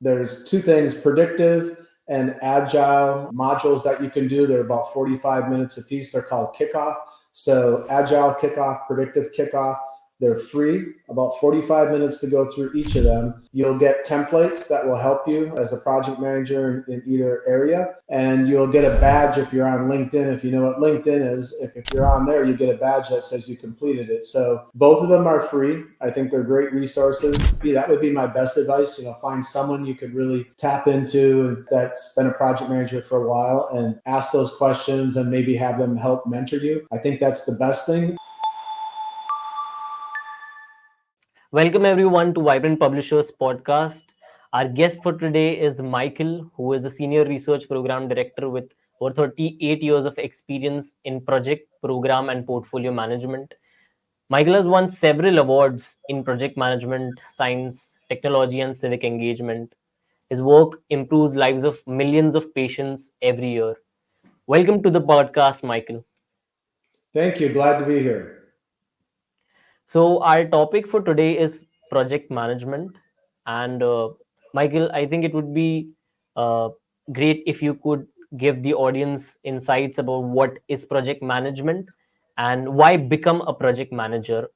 There's two things, predictive and agile modules that you can do. They're about 45 minutes a piece. They're called kickoff. So agile kickoff, predictive kickoff, they're free, about 45 minutes to go through each of them. You'll get templates that will help you as a project manager in either area. And you'll get a badge if you're on LinkedIn. If you know what LinkedIn is, if you're on there, you get a badge that says you completed it. So both of them are free. I think they're great resources. That would be my best advice. Find someone you could really tap into that's been a project manager for a while and ask those questions and maybe have them help mentor you. I think that's the best thing. Welcome everyone to Vibrant Publishers podcast. Our guest for today is Michael, who is the Senior Research Program Director with over 38 years of experience in project, program, and portfolio management. Michael has won several awards in project management, science, technology, and civic engagement. His work improves lives of millions of patients every year. Welcome to the podcast, Michael. Thank you. Glad to be here. So, our topic for today is project management. And Michael, I think it would be uh, great if you could give the audience insights about what is project management and why become a project manager.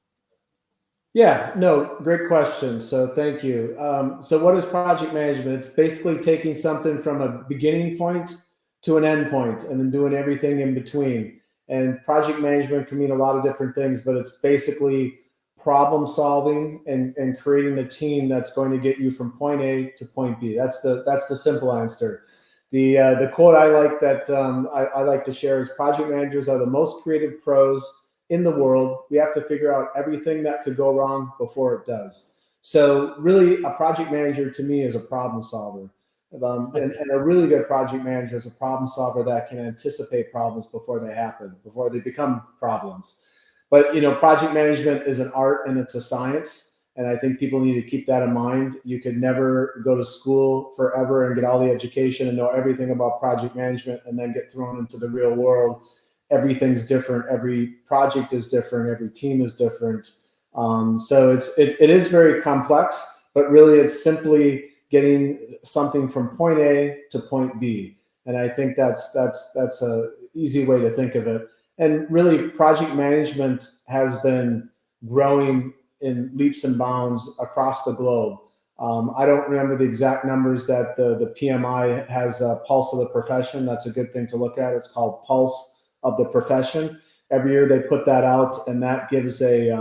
Yeah, no, great question. So thank you. So what is project management? It's basically taking something from a beginning point to an end point and then doing everything in between. And project management can mean a lot of different things, but it's basically problem solving and creating a team that's going to get you from point A to point B. That's the simple answer. The quote I like that I like to share is project managers are the most creative pros in the world. We have to figure out everything that could go wrong before it does. So really, a project manager to me is a problem solver. And a really good project manager is a problem solver that can anticipate problems before they happen, before they become problems. But project management is an art and it's a science. And I think people need to keep that in mind. You could never go to school forever and get all the education and know everything about project management and then get thrown into the real world. Everything's different. Every project is different. Every team is different. So it is very complex, but really it's simply getting something from point A to point B. And I think that's a easy way to think of it. And really, project management has been growing in leaps and bounds across the globe. I don't remember the exact numbers that the PMI has, Pulse of the Profession. That's a good thing to look at. It's called Pulse of the Profession. Every year they put that out, and that gives a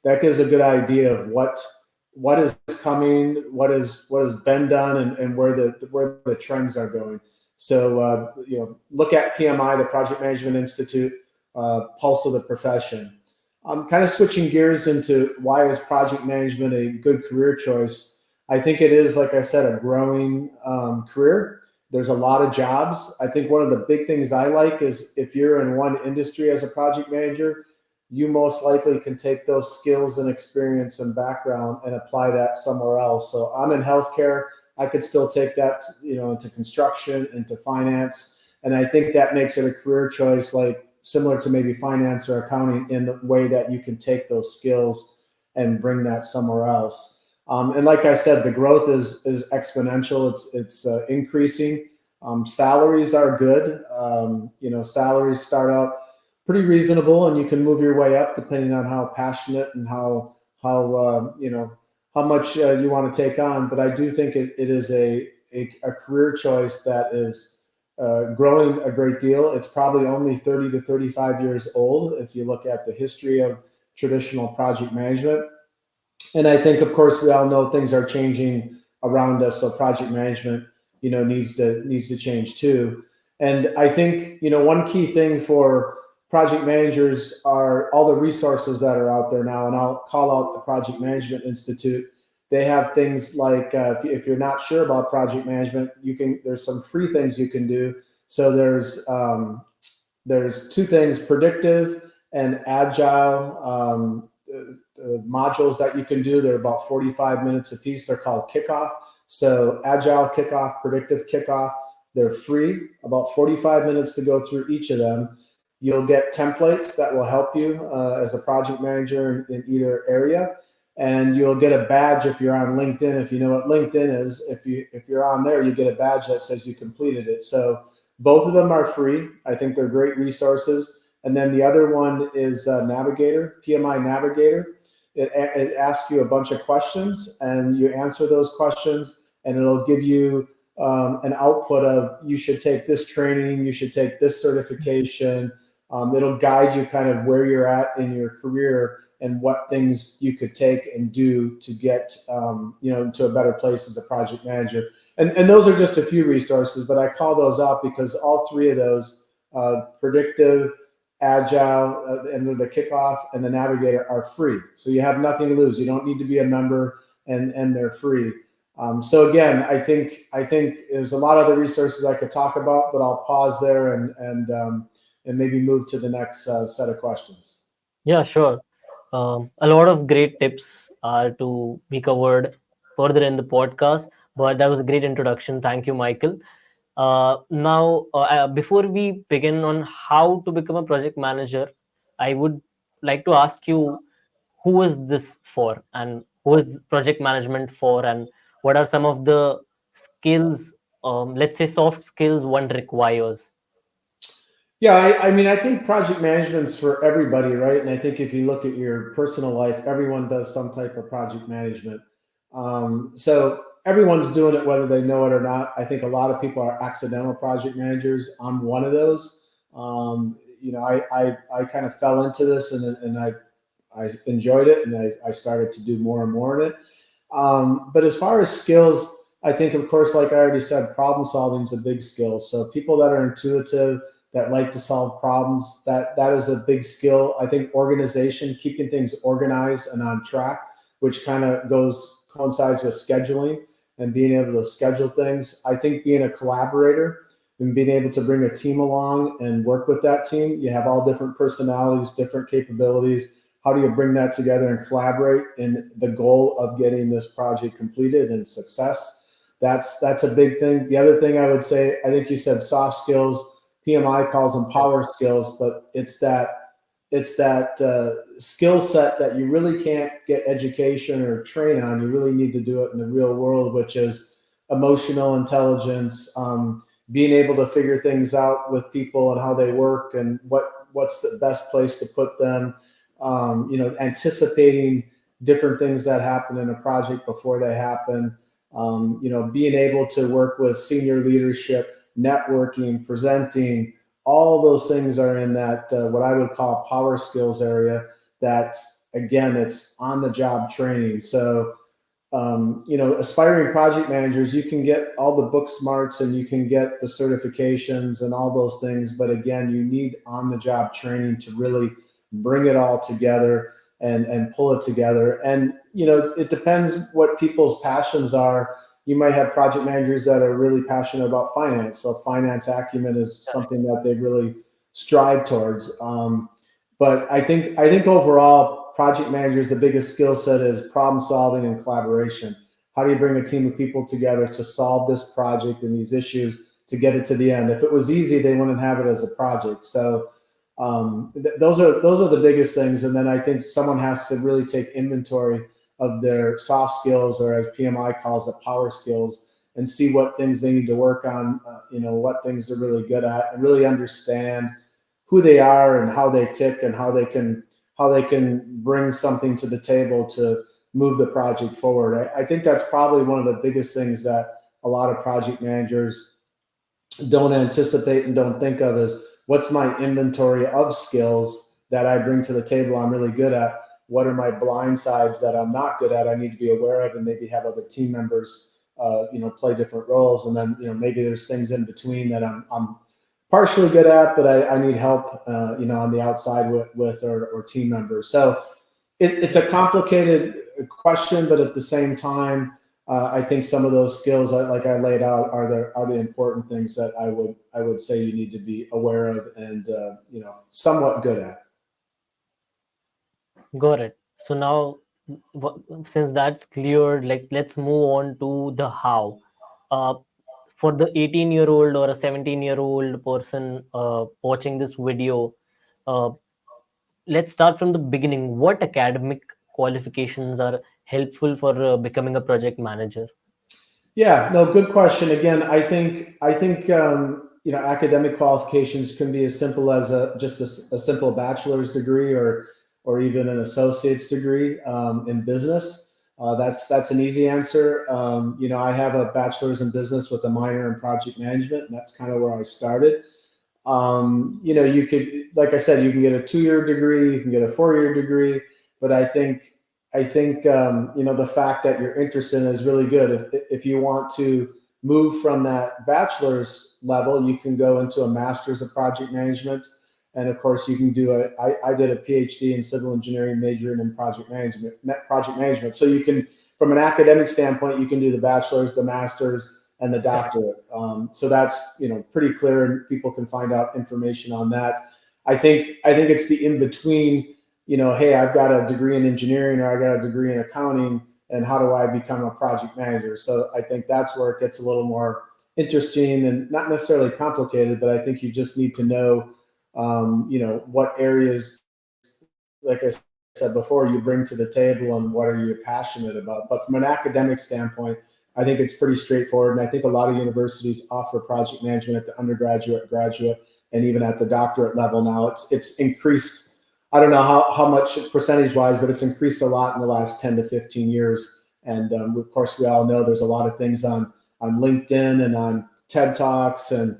good idea of what is coming, what has been done, and where the trends are going. So look at PMI, the Project Management Institute, Pulse of the Profession. I'm kind of switching gears into why is project management a good career choice. I think it is, like I said, a growing career. There's a lot of jobs. I think one of the big things I like is if you're in one industry as a project manager, you most likely can take those skills and experience and background and apply that somewhere else. So I'm in healthcare. I could still take that, into construction, into finance. And I think that makes it a career choice, like similar to maybe finance or accounting, in the way that you can take those skills and bring that somewhere else. And like I said, the growth is exponential. It's increasing. Salaries are good. Salaries start out pretty reasonable, and you can move your way up depending on how passionate and how much you want to take on. But I do think it is a career choice that is growing a great deal. It's probably only 30 to 35 years old if you look at the history of traditional project management. And I think, of course, we all know things are changing around us, so project management, needs to change too. And I think, one key thing for project managers are all the resources that are out there now. And I'll call out the Project Management Institute. They have things like, if you're not sure about project management, there's some free things you can do. So there's two things, predictive and agile modules that you can do. They're about 45 minutes a piece. They're called kickoff. So agile kickoff, predictive kickoff, they're free, about 45 minutes to go through each of them. You'll get templates that will help you as a project manager in either area. and you'll get a badge if you're on LinkedIn. If you know what LinkedIn is, if you're on there, you get a badge that says you completed it. So both of them are free. I think they're great resources. And then the other one is Navigator, PMI Navigator. It asks you a bunch of questions, and you answer those questions, and it'll give you an output of you should take this training, you should take this certification. It'll guide you kind of where you're at in your career and what things you could take and do to get into a better place as a project manager. And those are just a few resources, but I call those out because all three of those, predictive, agile, and the kickoff and the navigator, are free. So you have nothing to lose. You don't need to be a member, and they're free. So again, I think there's a lot of other resources I could talk about, but I'll pause there and maybe move to the next set of questions. Yeah, sure. A lot of great tips are to be covered further in the podcast, but that was a great introduction. Thank you, Michael. Now, before we begin on how to become a project manager, I would like to ask you, who is this for, and who is project management for, and what are some of the skills, let's say soft skills, one requires? Yeah, I mean, I think project management's for everybody, right? And I think if you look at your personal life, everyone does some type of project management. So everyone's doing it whether they know it or not. I think a lot of people are accidental project managers. I'm one of those. I kind of fell into this, and I enjoyed it, and I started to do more and more in it. But as far as skills, I think, of course, like I already said, problem solving is a big skill. So people that are intuitive, that like to solve problems, that is a big skill. I think organization, keeping things organized and on track, which kind of coincides with scheduling and being able to schedule things. I think being a collaborator and being able to bring a team along and work with that team. You have all different personalities, different capabilities. How do you bring that together and collaborate in the goal of getting this project completed and success? That's a big thing. The other thing I would say, I think you said soft skills. PMI calls them power skills, but it's that skill set that you really can't get education or train on. You really need to do it in the real world, which is emotional intelligence, being able to figure things out with people and how they work, and what's the best place to put them. Anticipating different things that happen in a project before they happen. Being able to work with senior leadership, networking, presenting, all those things are in that what I would call power skills area. That, again, it's on the job training. So aspiring project managers, you can get all the book smarts and you can get the certifications and all those things, but again, you need on the job training to really bring it all together and pull it together. And it depends what people's passions are. You might have project managers that are really passionate about finance, so finance acumen is something that they really strive towards. But I think overall, project managers, the biggest skill set is problem solving and collaboration. How do you bring a team of people together to solve this project and these issues to get it to the end? If it was easy, they wouldn't have it as a project. So those are the biggest things. And then I think someone has to really take inventory of their soft skills, or as PMI calls it, power skills, and see what things they need to work on, what things they're really good at, and really understand who they are and how they tick and how they can bring something to the table to move the project forward. I think that's probably one of the biggest things that a lot of project managers don't anticipate and don't think of, is what's my inventory of skills that I bring to the table I'm really good at. What are my blind sides that I'm not good at, I need to be aware of, and maybe have other team members play different roles. And then maybe there's things in between that I'm partially good at, but I need help on the outside with or team members. So it's a complicated question, but at the same time, I think some of those skills, like I laid out, are the important things that I would say you need to be aware of and somewhat good at. Got it. So now, since that's cleared, like, let's move on to the how. Uh, for the 18-year-old or a 17-year-old person watching this video, uh, let's start from the beginning. What academic qualifications are helpful for becoming a project manager? Yeah, no, good question. Again, I think academic qualifications can be as simple as just a simple bachelor's degree or even an associate's degree in business. That's an easy answer. I have a bachelor's in business with a minor in project management, and that's kind of where I started. You could, like I said, you can get a 2-year degree, you can get a 4-year degree, but I think the fact that you're interested in is really good. If you want to move from that bachelor's level, you can go into a master's of project management, and of course you can do I did a PhD in civil engineering, majoring in project management. So you can, from an academic standpoint, you can do the bachelor's, the master's, and the doctorate. So that's pretty clear, and people can find out information on that. I think it's the in between. Hey, I've got a degree in engineering or I got a degree in accounting, and how do I become a project manager? So I think that's where it gets a little more interesting and not necessarily complicated, but I think you just need to know, what areas, like I said before, you bring to the table and what are you passionate about. But from an academic standpoint, I think it's pretty straightforward. And I think a lot of universities offer project management at the undergraduate, graduate, and even at the doctorate level now. It's increased. I don't know how much percentage wise, but it's increased a lot in the last 10 to 15 years. And of course, we all know there's a lot of things on LinkedIn and on TED Talks and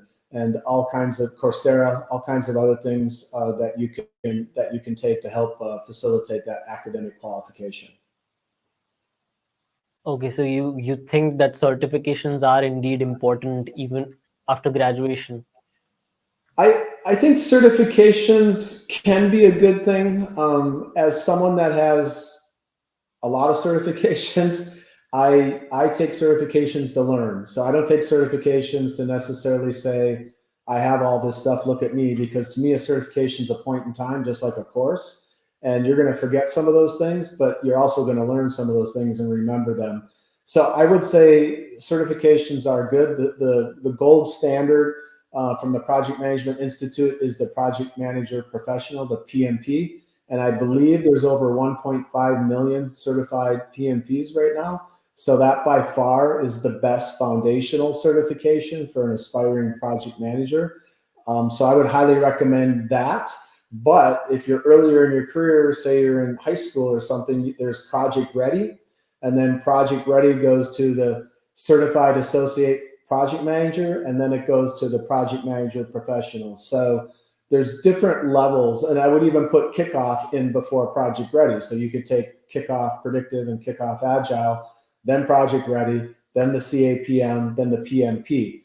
all kinds of Coursera, all kinds of other things that you can take to help facilitate that academic qualification. Okay, so you think that certifications are indeed important even after graduation? I think certifications can be a good thing. As someone that has a lot of certifications, I take certifications to learn. So I don't take certifications to necessarily say I have all this stuff, look at me, because to me a certification is a point in time, just like a course. And you're going to forget some of those things, but you're also going to learn some of those things and remember them. So I would say certifications are good. The gold standard from the Project Management Institute is the Project Manager Professional, the PMP. And I believe there's over 1.5 million certified PMPs right now. So that by far is the best foundational certification for an aspiring project manager. So I would highly recommend that. But if you're earlier in your career, say you're in high school or something, there's Project Ready. And then Project Ready goes to the Certified Associate Project Manager, and then it goes to the Project Manager Professional. So there's different levels, and I would even put kickoff in before Project Ready. So you could take kickoff predictive and kickoff agile, then Project Ready, then the CAPM, then the PMP.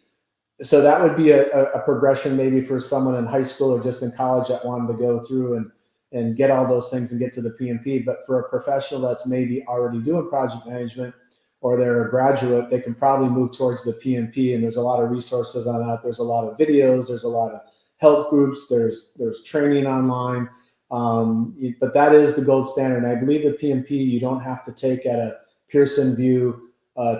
So that would be a progression maybe for someone in high school or just in college that wanted to go through and get all those things and get to the PMP. But for a professional that's maybe already doing project management, or they're a graduate, they can probably move towards the PMP. And there's a lot of resources on that. There's a lot of videos. There's a lot of help groups. There's training online. But that is the gold standard. And I believe the PMP you don't have to take at a Pearson VUE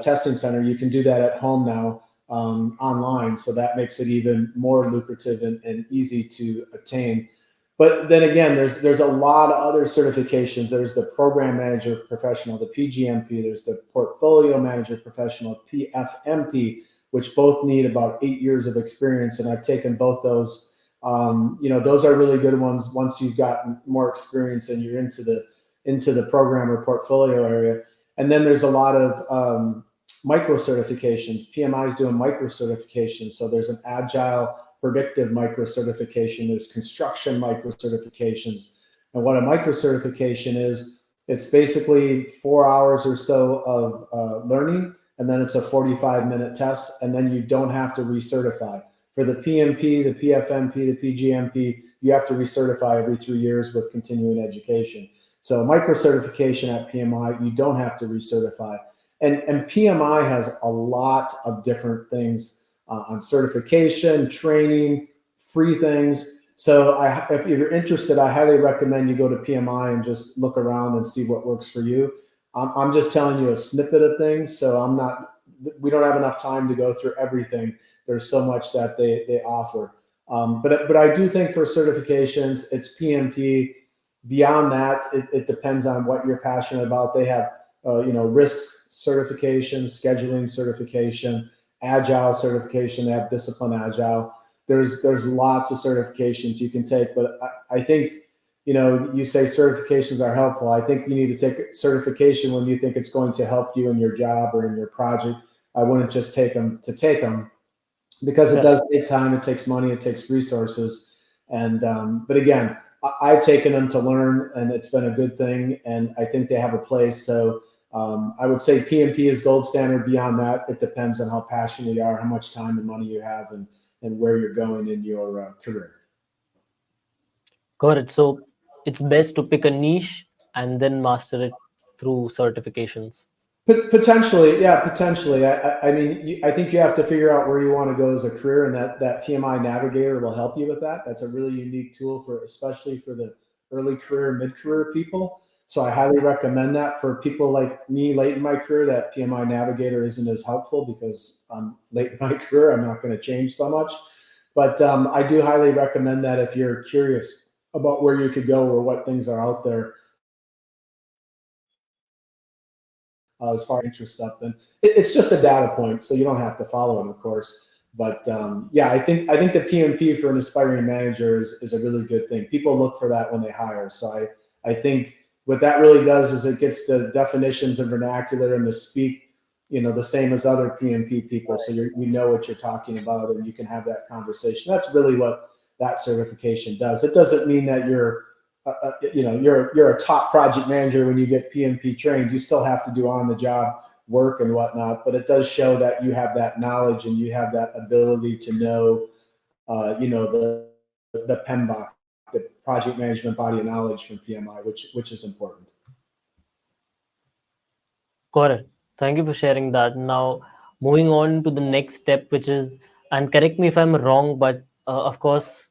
testing center. You can do that at home now online. So that makes it even more lucrative and easy to attain. But then again, there's a lot of other certifications. There's the Program Manager Professional, the PGMP. There's the Portfolio Manager Professional, PFMP, which both need about 8 years of experience. And I've taken both those. Those are really good ones once you've gotten more experience and you're into the program or portfolio area. And then there's a lot of micro certifications. PMI is doing micro certifications. So there's an agile predictive micro certification. There's construction micro certifications. And what a micro certification is, it's basically 4 hours or so of learning, and then it's a 45-minute test, and then you don't have to recertify. For the PMP, the PFMP, the PGMP, you have to recertify every 3 years with continuing education. So micro certification at PMI, you don't have to recertify. And PMI has a lot of different things on certification, training, free things. So if you're interested, I highly recommend you go to PMI and just look around and see what works for you. I'm just telling you a snippet of things. So we don't have enough time to go through everything. There's so much that they offer. But I do think for certifications, it's PMP. Beyond that, it depends on what you're passionate about. They have, risk certification, scheduling certification, agile certification. They have discipline agile. There's lots of certifications you can take, but I think, you say certifications are helpful. I think you need to take certification when you think it's going to help you in your job or in your project. I wouldn't just take them to take them, because it does take time, it takes money, it takes resources. And but again, I've taken them to learn, and it's been a good thing. And I think they have a place. So I would say PMP is gold standard. Beyond that, it depends on how passionate you are, how much time and money you have, and where you're going in your career. Got it. So it's best to pick a niche and then master it through certifications. Potentially, yeah, potentially. I mean, I think you have to figure out where you want to go as a career, and that PMI Navigator will help you with that. That's a really unique tool for, especially for the early career, mid career people. So I highly recommend that. For people like me, late in my career, that PMI Navigator isn't as helpful because I'm late in my career. I'm not going to change so much, but I do highly recommend that if you're curious about where you could go or what things are out there. As far as interest stuff, and it's just a data point, so you don't have to follow it, of course. But yeah, I think the PMP for an aspiring manager is a really good thing. People look for that when they hire. So I think what that really does is it gets the definitions of vernacular and the speak, the same as other PMP people. So you know what you're talking about, and you can have that conversation. That's really what that certification does. It doesn't mean that you're a top project manager when you get PMP trained. You still have to do on the job work and whatnot, but it does show that you have that knowledge and you have that ability to know, the PMBOK, the project management body of knowledge from PMI, which is important. Correct. Thank you for sharing that. Now, moving on to the next step, which is, and correct me if I'm wrong, but of course,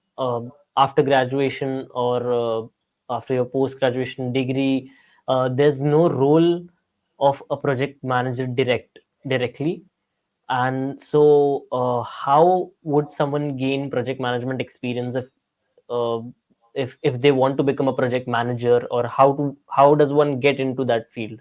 after graduation or after your post graduation degree, there's no role of a project manager directly. And so, how would someone gain project management experience uh, if they want to become a project manager, or how does one get into that field?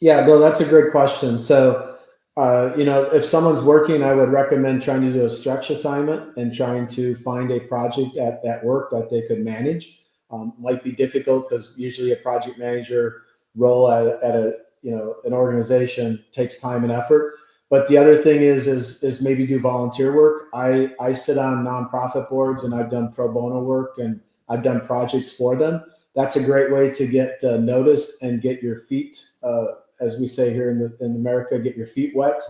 Yeah, Bill, that's a great question. So, if someone's working, I would recommend trying to do a stretch assignment and trying to find a project at work that they could manage. Might be difficult because usually a project manager role at a an organization takes time and effort. But the other thing is maybe do volunteer work. I sit on nonprofit boards, and I've done pro bono work, and I've done projects for them. That's a great way to get noticed and get your feet, as we say here in America, get your feet wet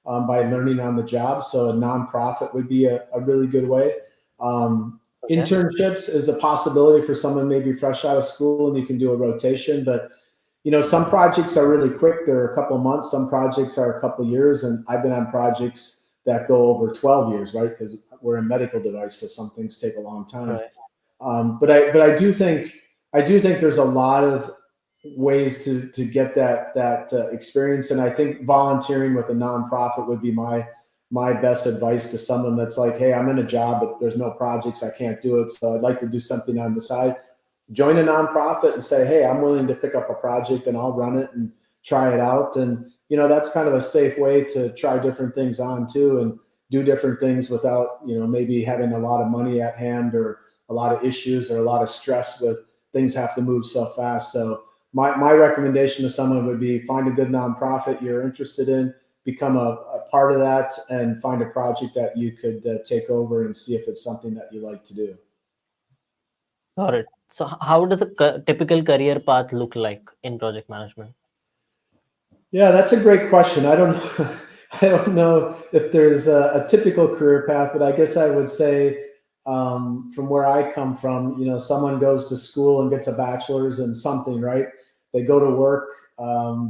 by learning on the job. So a nonprofit would be a really good way. Okay. Internships is a possibility for someone maybe fresh out of school, and you can do a rotation. But some projects are really quick. They're a couple months. Some projects are a couple years, and I've been on projects that go over 12 years, right? Because we're a medical device, so some things take a long time. Right. But I do think there's a lot of ways to get that experience, and I think volunteering with a nonprofit would be my best advice to someone that's like, hey, I'm in a job, but there's no projects, I can't do it, so I'd like to do something on the side. Join a nonprofit and say, hey, I'm willing to pick up a project and I'll run it and try it out. And that's kind of a safe way to try different things on too, and do different things without maybe having a lot of money at hand, or a lot of issues, or a lot of stress with things have to move so fast. So my recommendation to someone would be find a good nonprofit you're interested in, become a part of that, and find a project that you could take over and see if it's something that you like to do. Got it. So, how does a typical career path look like in project management? Yeah, that's a great question. I don't know. I don't know if there's a typical career path, but I guess I would say, from where I come from, someone goes to school and gets a bachelor's in something, right? They go to work.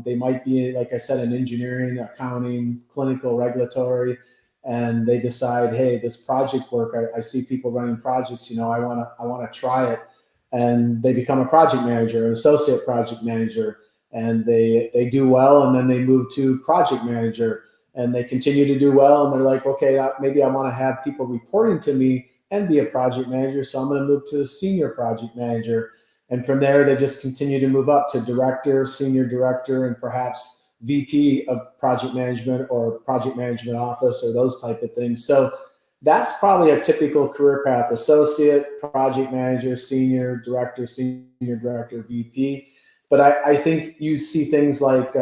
They might be, like I said, in engineering, accounting, clinical, regulatory, and they decide, hey, this project work. I see people running projects. I want to try it, and they become a project manager, an associate project manager, and they do well, and then they move to project manager, and they continue to do well, and they're like, okay, maybe I want to have people reporting to me and be a project manager, so I'm going to move to a senior project manager. And from there, they just continue to move up to director, senior director, and perhaps VP of project management or project management office or those type of things. So that's probably a typical career path: associate, project manager, senior director, VP. But I think you see things like,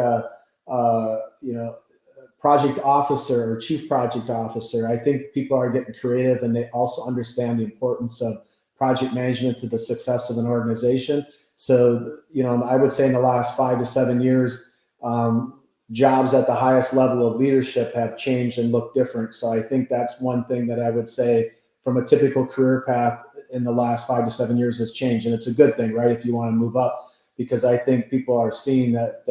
project officer or chief project officer. I think people are getting creative, and they also understand the importance of project management to the success of an organization. So, I would say in the last 5 to 7 years, jobs at the highest level of leadership have changed and look different. So I think that's one thing that I would say from a typical career path in the last 5 to 7 years has changed. And it's a good thing, right? If you want to move up, because I think people are seeing that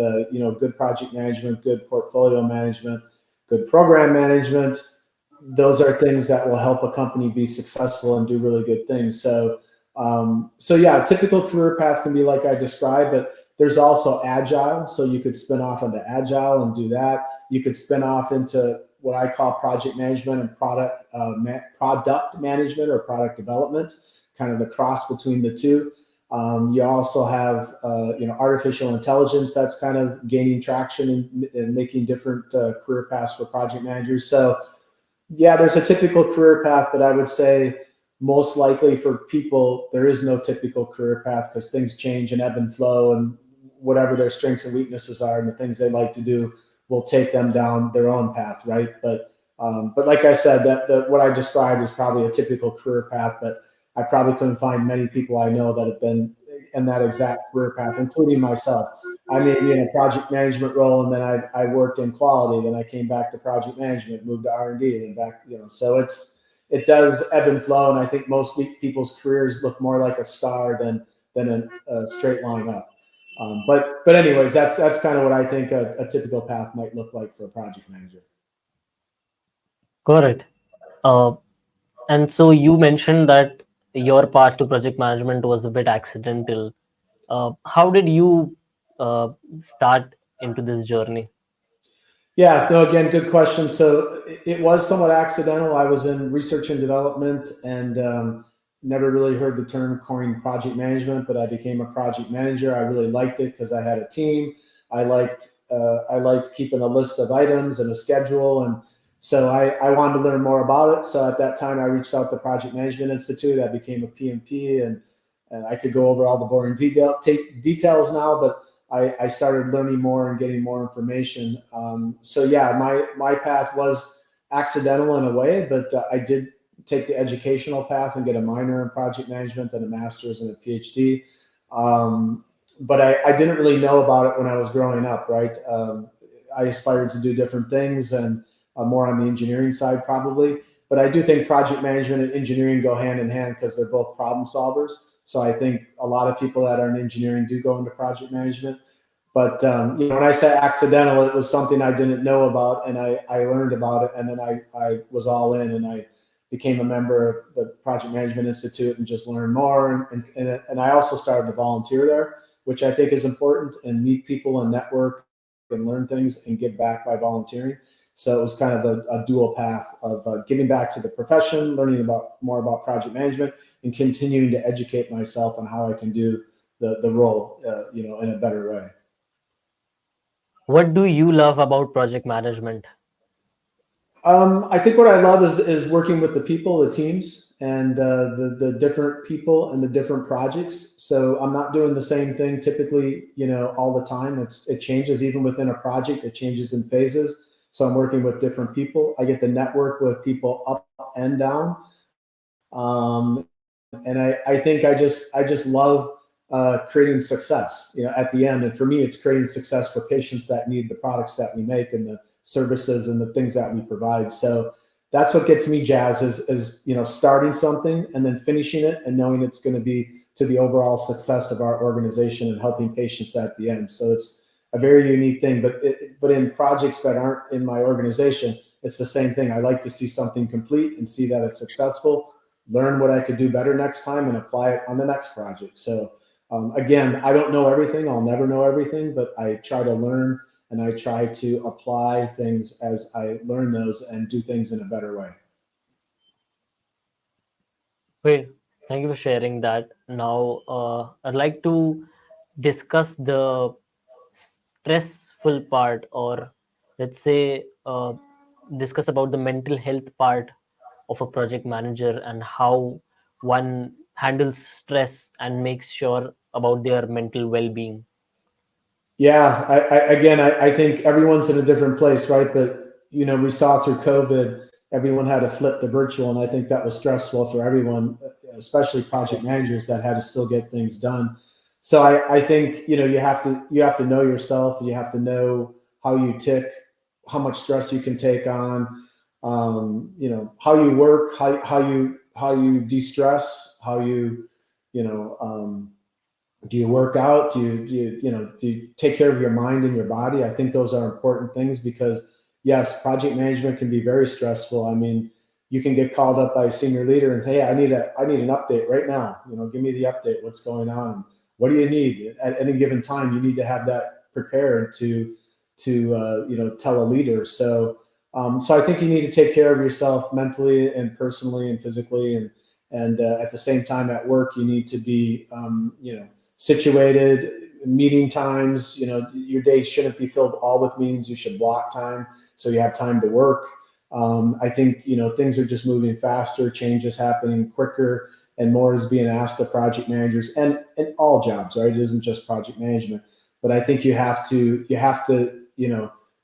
good project management, good portfolio management, good program management, those are things that will help a company be successful and do really good things. So yeah, a typical career path can be like I described, but there's also agile. So you could spin off into agile and do that. You could spin off into what I call project management and product management or product development, kind of the cross between the two. You also have artificial intelligence that's kind of gaining traction and making different career paths for project managers. So yeah, there's a typical career path, but I would say most likely for people, there is no typical career path because things change and ebb and flow, and whatever their strengths and weaknesses are and the things they like to do will take them down their own path, right? But like I said, that what I described is probably a typical career path, but I probably couldn't find many people I know that have been in that exact career path, including myself. I may be in a project management role, and then I worked in quality, then I came back to project management, moved to R&D, and then back, so it does ebb and flow. And I think most people's careers look more like a star than a straight line up. But anyways, that's kind of what I think a typical path might look like for a project manager. Correct. And so you mentioned that your path to project management was a bit accidental. How did you start into this journey? Yeah, no, again, good question. So it was somewhat accidental. I was in research and development, and never really heard the term coined project management, but I became a project manager. I really liked it because I had a team. I liked keeping a list of items and a schedule, and so I wanted to learn more about it. So at that time, I reached out to Project Management Institute. I became a PMP, and I could go over all the boring details now, but I started learning more and getting more information. So yeah, my path was accidental in a way, but I did take the educational path and get a minor in project management, then a master's and a PhD. But I didn't really know about it when I was growing up, right? I aspired to do different things, and more on the engineering side probably. But I do think project management and engineering go hand in hand because they're both problem solvers. So I think a lot of people that are in engineering do go into project management. But when I say accidental, it was something I didn't know about, and I learned about it, and then I was all in, and I became a member of the Project Management Institute and just learned more. And I also started to volunteer there, which I think is important, and meet people and network and learn things and give back by volunteering. So it was kind of a dual path of giving back to the profession, learning more about project management, and continuing to educate myself on how I can do the role, in a better way. What do you love about project management? I think what I love is working with the people, the teams, and the different people and the different projects. So I'm not doing the same thing typically, all the time. It changes even within a project. It changes in phases. So I'm working with different people. I get to network with people up and down. And I think I just love creating success, at the end. And for me, it's creating success for patients that need the products that we make and the services and the things that we provide. So that's what gets me jazzed is starting something and then finishing it and knowing it's going to be to the overall success of our organization and helping patients at the end. So it's a very unique thing. But in projects that aren't in my organization, it's the same thing. I like to see something complete and see that it's successful, learn what I could do better next time, and apply it on the next project. So again, I don't know everything. I'll never know everything, but I try to learn, and I try to apply things as I learn those and do things in a better way. Great. Thank you for sharing that. Now, I'd like to discuss the stressful part, or let's say, discuss about the mental health part of a project manager and how one handles stress and makes sure about their mental well-being. Yeah, I think everyone's in a different place, right? But we saw through COVID, everyone had to flip the virtual, and I think that was stressful for everyone, especially project managers that had to still get things done. So I think you have to know yourself. You have to know how you tick, how much stress you can take on, how you work, how you de-stress, how you know. Do you work out? Do you take care of your mind and your body? I think those are important things because yes, project management can be very stressful. I mean, you can get called up by a senior leader and say, hey, I need an update right now. Give me the update. What's going on? What do you need at any given time? You need to have that prepared to tell a leader. So I think you need to take care of yourself mentally and personally and physically, and at the same time at work you need to be situated. Meeting times, your day shouldn't be filled all with meetings. You should block time so you have time to work. I think things are just moving faster, change is happening quicker, and more is being asked of project managers and all jobs, right? It isn't just project management, but I think you have to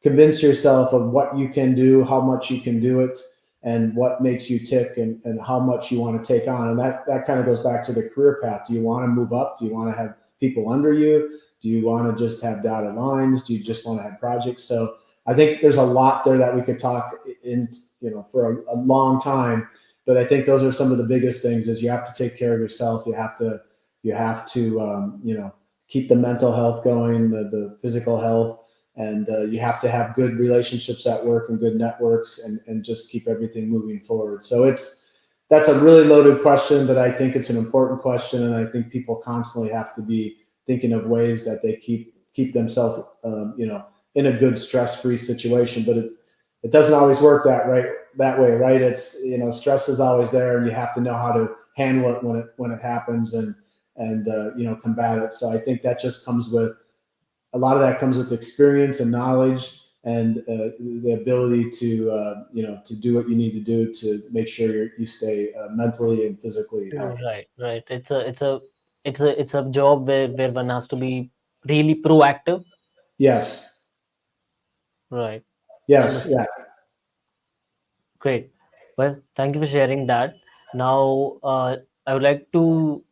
convince yourself of what you can do, how much you can do it, and what makes you tick, and how much you want to take on. And that kind of goes back to the career path. Do you want to move up? Do you want to have people under you? Do you want to just have dotted lines? Do you just want to have projects? So I think there's a lot there that we could talk in, for a long time. But I think those are some of the biggest things: is you have to take care of yourself. You have to keep the mental health going, the physical health, and you have to have good relationships at work and good networks, and just keep everything moving forward. So that's a really loaded question, but I think it's an important question, and I think people constantly have to be thinking of ways that they keep themselves in a good stress-free situation. But it doesn't always work that way, right? It's stress is always there, and you have to know how to handle it when it happens, and combat it. So I think that just comes with a lot of that comes with experience and knowledge, and the ability to do what you need to do to make sure you stay mentally and physically healthy. Right, right. It's a job where one has to be really proactive. Yes, Right. yes, Understood. yeah. Great. Well, thank you for sharing that. Now, I would like to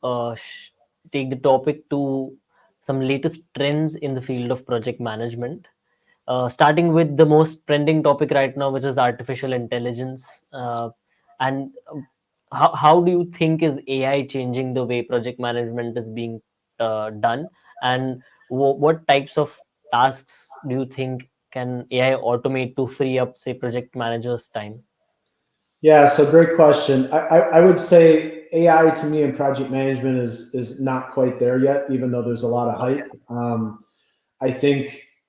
take the topic to some latest trends in the field of project management. Starting with the most trending topic right now, which is artificial intelligence. And how do you think is AI changing the way project management is being done? And what types of tasks do you think can AI automate to free up, say, project managers' time? Yeah, so great question. I would say AI to me in project management is not quite there yet, even though there's a lot of Okay. hype.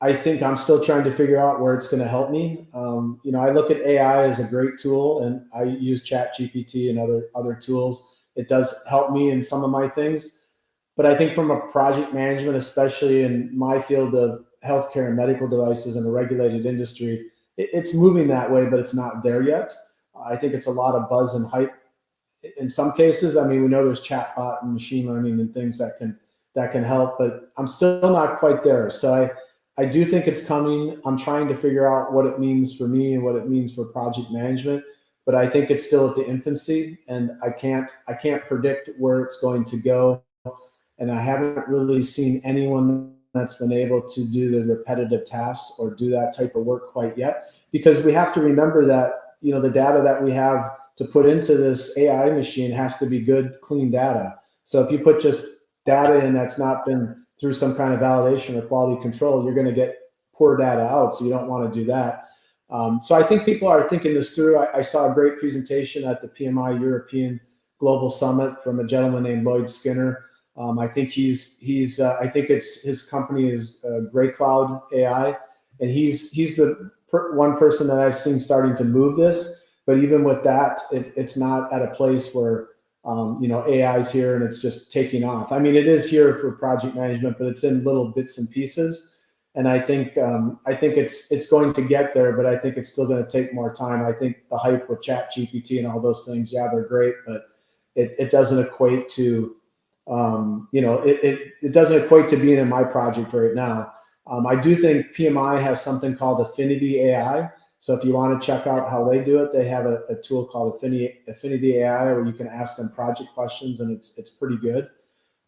I think I'm still trying to figure out where it's going to help me. I look at AI as a great tool, and I use Chat GPT and other tools. It does help me in some of my things, but I think from a project management, especially in my field of healthcare and medical devices in a regulated industry, it's moving that way, but it's not there yet. I think it's a lot of buzz and hype in some cases. I mean, we know there's chatbot and machine learning and things that can help, but I'm still not quite there. So I do think it's coming. I'm trying to figure out what it means for me and what it means for project management, but I think it's still at the infancy, and I can't predict where it's going to go. And I haven't really seen anyone that's been able to do the repetitive tasks or do that type of work quite yet, because we have to remember that the data that we have to put into this AI machine has to be good, clean data. So if you put just data in that's not been through some kind of validation or quality control, you're going to get poor data out. So you don't want to do that. So I think people are thinking this through. I saw a great presentation at the PMI European Global Summit from a gentleman named Lloyd Skinner. I think I think it's his company is Gray Cloud AI, and he's the one person that I've seen starting to move this. But even with that, it's not at a place where AI is here and it's just taking off. I mean, it is here for project management, but it's in little bits and pieces. And I think it's going to get there, but I think it's still going to take more time. I think the hype with Chat GPT and all those things, yeah, they're great, but it doesn't equate to it doesn't equate to being in my project right now. I do think PMI has something called Affinity AI. So if you want to check out how they do it, they have a tool called Affinity AI where you can ask them project questions, and it's pretty good.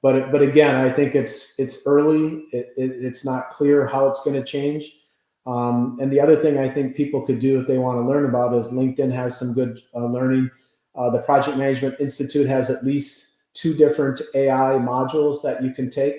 But again, I think it's early. It's not clear how it's going to change. And the other thing I think people could do if they want to learn about is LinkedIn has some good learning. The Project Management Institute has at least 2 different AI modules that you can take,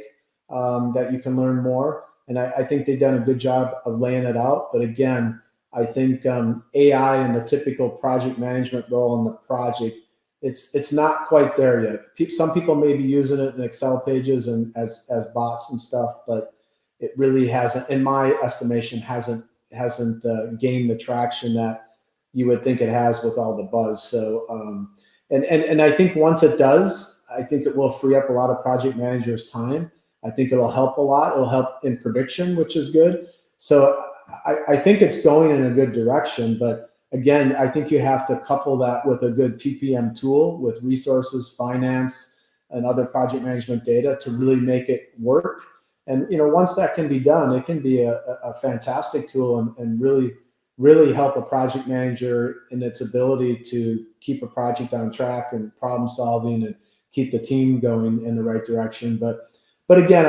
that you can learn more. And I think they've done a good job of laying it out. But again, I think AI and the typical project management role in the project, it's not quite there yet. Some people may be using it in Excel pages and as bots and stuff, but it really hasn't, in my estimation, hasn't gained the traction that you would think it has with all the buzz. So and I think once it does, I think it will free up a lot of project managers' time. I think it'll help a lot. It'll help in prediction, which is good. So I think it's going in a good direction, but again, I think you have to couple that with a good PPM tool with resources, finance, and other project management data to really make it work. And once that can be done, it can be a fantastic tool and really help a project manager in its ability to keep a project on track and problem solving and keep the team going in the right direction. But again,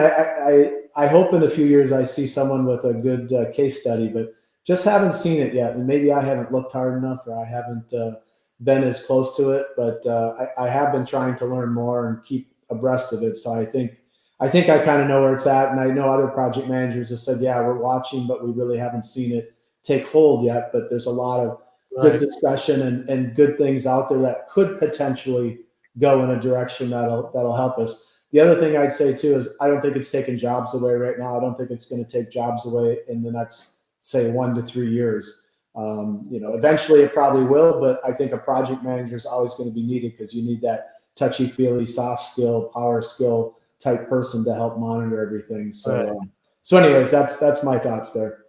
I hope in a few years I see someone with a good case study, but just haven't seen it yet. And maybe I haven't looked hard enough, or I haven't been as close to it. But I have been trying to learn more and keep abreast of it. So I think I kind of know where it's at. And I know other project managers have said, yeah, we're watching, but we really haven't seen it take hold yet. But there's a lot of good discussion and good things out there that could potentially go in a direction that'll help us. The other thing I'd say too is I don't think it's taking jobs away right now. I don't think it's going to take jobs away in the next, say, 1 to 3 years. Eventually it probably will, but I think a project manager is always going to be needed because you need that touchy-feely, soft skill, power skill type person to help monitor everything. So, so anyways, that's my thoughts there.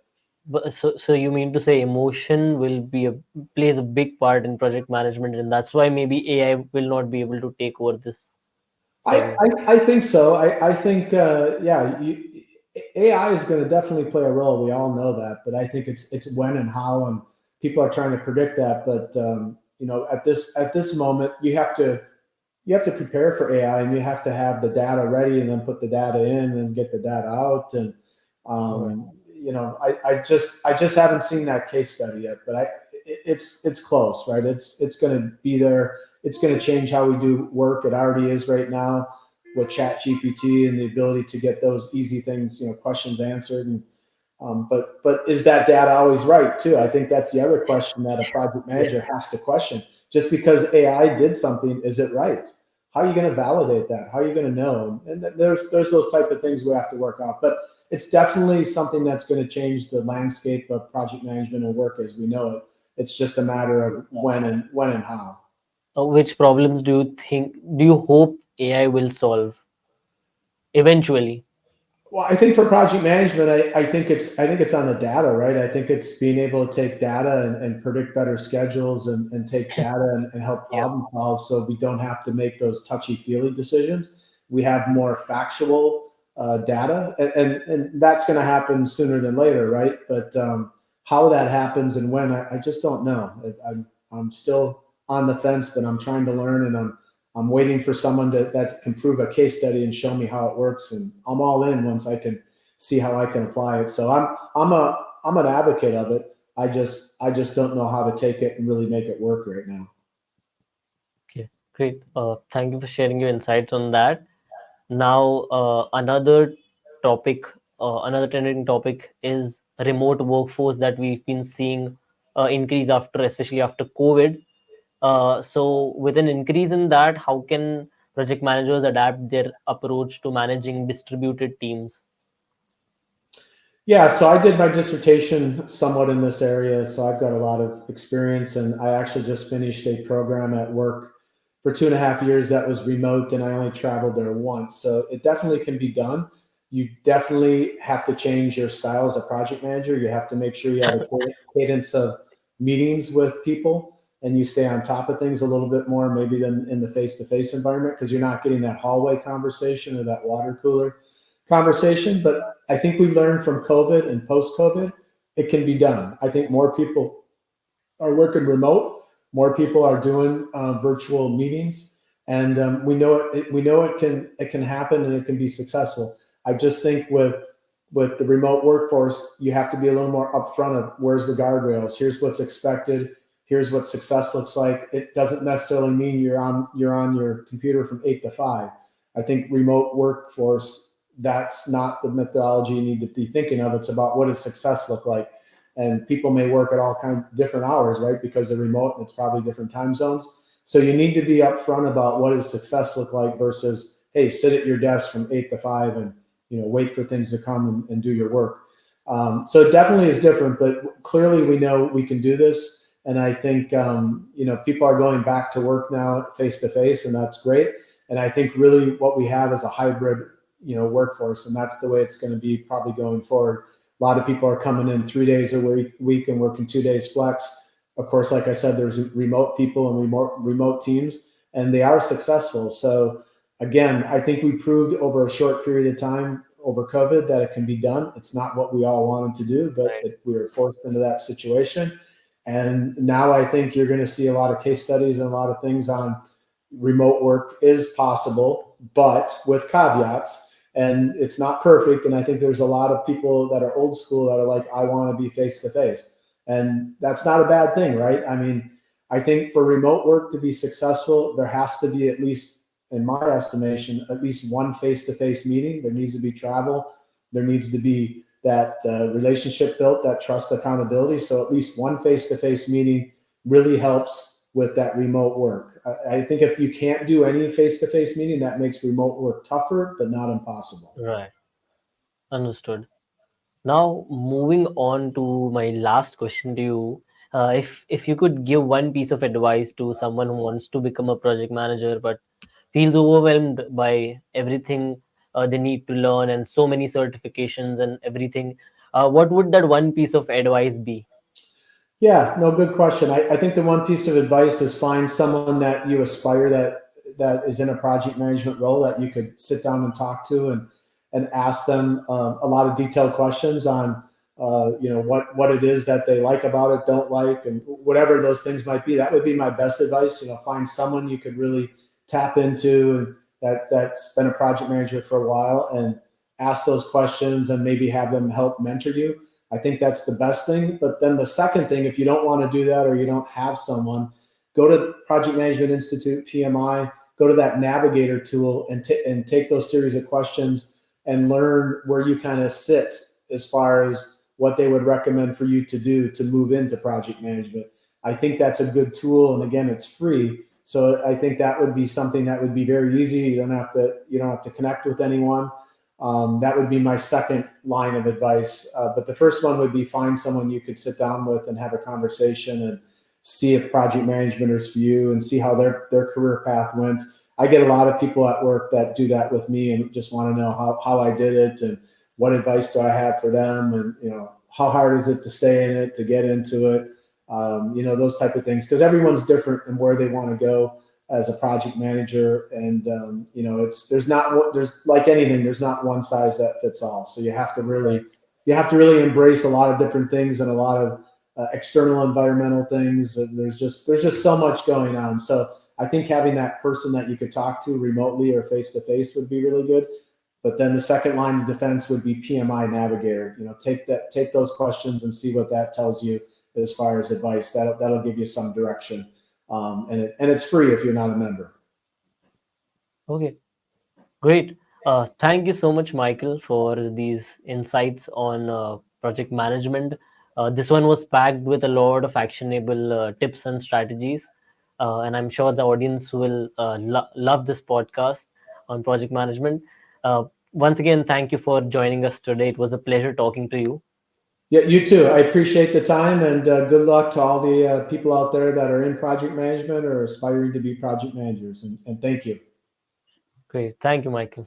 But so you mean to say emotion will plays a big part in project management, and that's why maybe AI will not be able to take over this segment? I think so. I think AI is going to definitely play a role. We all know that, but I think it's when and how, and people are trying to predict that. But at this moment, you have to prepare for AI, and you have to have the data ready, and then put the data in and get the data out. And I just haven't seen that case study yet, but it's close, right? It's going to be there. It's going to change how we do work. It already is right now with Chat GPT and the ability to get those easy things, questions answered. And but is that data always right too? I think that's the other question that a project manager has to question. Just because AI did something, is it right? How are you going to validate that? How are you going to know? And there's those type of things we have to work out. But it's definitely something that's going to change the landscape of project management and work as we know it. It's just a matter of when and how. Which problems do you hope AI will solve eventually? Well, I think for project management, I think it's on the data, right? I think it's being able to take data and predict better schedules and take data and help problem solve, so we don't have to make those touchy-feely decisions. We have more factual data, and that's going to happen sooner than later, right? But how that happens and when, I just don't know. I'm still on the fence, but I'm trying to learn, and I'm waiting for someone that can prove a case study and show me how it works, and I'm all in once I can see how I can apply it. So I'm an advocate of it. I just don't know how to take it and really make it work right now. Okay, great. Thank you for sharing your insights on that. Now, another trending topic is remote workforce that we've been seeing increase especially after COVID. So, with an increase in that, how can project managers adapt their approach to managing distributed teams? Yeah, so I did my dissertation somewhat in this area, so I've got a lot of experience, and I actually just finished a program at work for 2.5 years that was remote, and I only traveled there once. So it definitely can be done. You definitely have to change your style as a project manager. You have to make sure you have a cadence of meetings with people, and you stay on top of things a little bit more maybe than in the face-to-face environment, because you're not getting that hallway conversation or that water cooler conversation. But I think we learned from COVID and post-COVID, it can be done. I think more people are working remote. More people are doing virtual meetings, and we know it can happen and it can be successful. I just think with the remote workforce, you have to be a little more upfront of where's the guardrails. Here's what's expected. Here's what success looks like. It doesn't necessarily mean you're on your computer from 8 to 5. I think remote workforce, that's not the methodology you need to be thinking of. It's about what does success look like. And people may work at all kinds of different hours, right? Because they're remote and it's probably different time zones. So you need to be upfront about what does success look like versus, hey, sit at your desk from 8 to 5 and wait for things to come and do your work. So it definitely is different, but clearly we know we can do this. And I think people are going back to work now face to face, and that's great. And I think really what we have is a hybrid workforce, and that's the way it's going to be probably going forward. A lot of people are coming in 3 days a week and working 2 days flex. Of course, like I said, there's remote people and remote teams, and they are successful. So again, I think we proved over a short period of time over COVID that it can be done. It's not what we all wanted to do, but we were forced into that situation. And now I think you're going to see a lot of case studies and a lot of things on remote work is possible, but with caveats. And it's not perfect. And I think there's a lot of people that are old school that are like, I want to be face to face. And that's not a bad thing, right? I mean, I think for remote work to be successful, there has to be, at least in my estimation, at least one face-to-face meeting. There needs to be travel. There needs to be that relationship built, that trust, accountability. So at least one face-to-face meeting really helps with that remote work. I think if you can't do any face-to-face meeting, that makes remote work tougher, but not impossible. Right. Understood. Now, moving on to my last question to you, if you could give one piece of advice to someone who wants to become a project manager but feels overwhelmed by everything they need to learn and so many certifications and everything, what would that one piece of advice be? Yeah, no, good question. I think the one piece of advice is find someone that you aspire that is in a project management role that you could sit down and talk to and ask them a lot of detailed questions on what it is that they like about it, don't like, and whatever those things might be. That would be my best advice. Find someone you could really tap into and that's been a project manager for a while, and ask those questions and maybe have them help mentor you. I think that's the best thing. But then the second thing, if you don't want to do that or you don't have someone, go to Project Management Institute, PMI, go to that navigator tool and take those series of questions and learn where you kind of sit as far as what they would recommend for you to do to move into project management. I think that's a good tool. And again, it's free. So I think that would be something that would be very easy. You don't have to connect with anyone. That would be my second line of advice. But the first one would be find someone you could sit down with and have a conversation and see if project management is for you and see how their career path went. I get a lot of people at work that do that with me and just want to know how I did it and what advice do I have for them, and how hard is it to stay in it, to get into it, those type of things, because everyone's different in where they want to go as a project manager. And there's like anything, there's not one size that fits all. So you have to really embrace a lot of different things and a lot of external environmental things. And there's just so much going on. So I think having that person that you could talk to remotely or face to face would be really good. But then the second line of defense would be PMI Navigator. Take those questions and see what that tells you as far as advice. That'll give you some direction. And it's free if you're not a member. Okay, great. Thank you so much, Michael, for these insights on project management. This one was packed with a lot of actionable tips and strategies. And I'm sure the audience will love this podcast on project management. Once again, thank you for joining us today. It was a pleasure talking to you. Yeah, you too. I appreciate the time, and good luck to all the people out there that are in project management or aspiring to be project managers. And thank you. Great. Thank you, Michael.